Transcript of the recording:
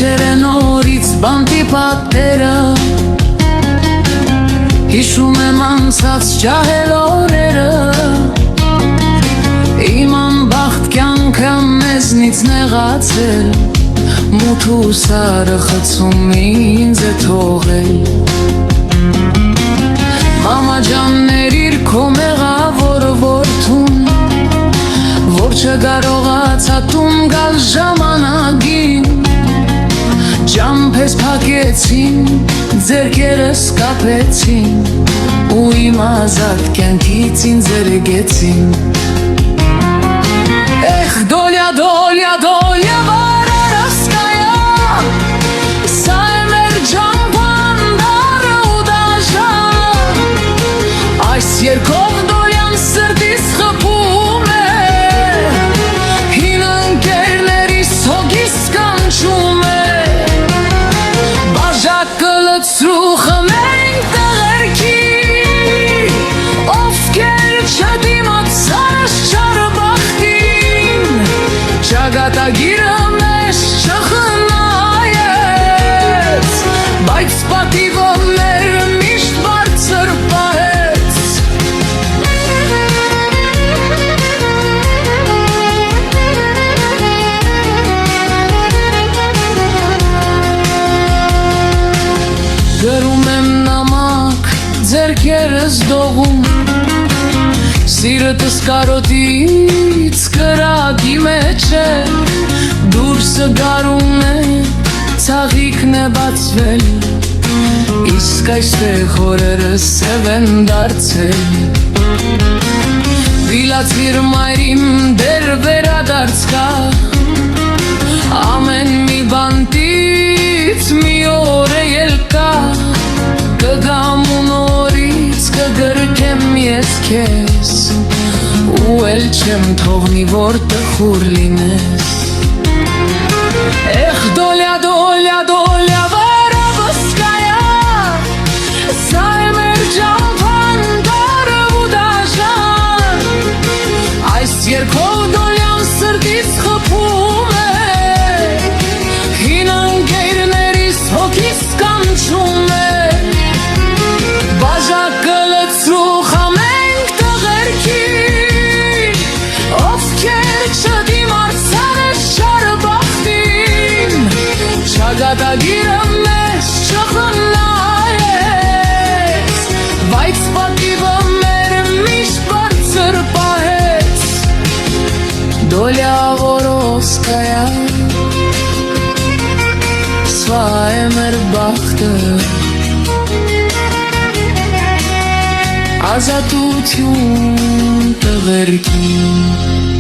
Կեչեր են օրից բանտի պատերը Հիշում եմ անցած ջահել օրերը Իմ անբախտ կյանքը մեզնից նեղացել Մութ ու սարը խցում ինձ է թողել Մամա ջաններ իր քո մեղավոր որդուն Որ չկարողացա տուն գալ ժամանակին Ճամփես փակեցին, ձեռքերս կապեցին Ու իմ ազատ կյանքից ինձ զրկեցին Эх, դոլյա, դոլյա, դոլյա, վարարասկայա Սա է մեր ճամփան դարը ու դաժան Այս երկով դոլյան սրտիս խփում է Հին ընկերներիս հոգիս կանչում է Բաժակը լցրու խմենք տղերքի Ովքեր չդիմացան շարբախտին Ճակատագիրը մեզ չխնայեց Բայց պատիվը մեր միշտ բարձր պահեց Գրում եմ նամակ, ձեռքերս դողում Սիրտս կարոտից կրակի մեջ է Դուրսը գարում է, ցաղիքն է բացվել Իսկ այստեղ օրերս սև են դարձել Վիլացիր մայրիմ դեր վերադարձ կա Ամեն մի բանտից մի օր է ելկա Կգամ ու նորից կգրկեմ ես քեզ Ու էլ չեմ թողնի որ տխուր լինես Эх, դոլյա, դոլյա, դոլյա, վարավսկայա Սա է մեր ճամփան դարը ու դաժան Այս երկով դոլյան սրտից խփում է Հին ընկերներիս հոգիս կանչում է Բաժակը լցրու խմենք տղերքի Ովքեր չդիմացան շարբախտին Ճակատագիրը մեզ չխնայեց Բայց պատիվը մեր միշտ բարձր պահեց Դոլյա Որովսկայա Սվա է մեր բախտը Ազատություն տղերքին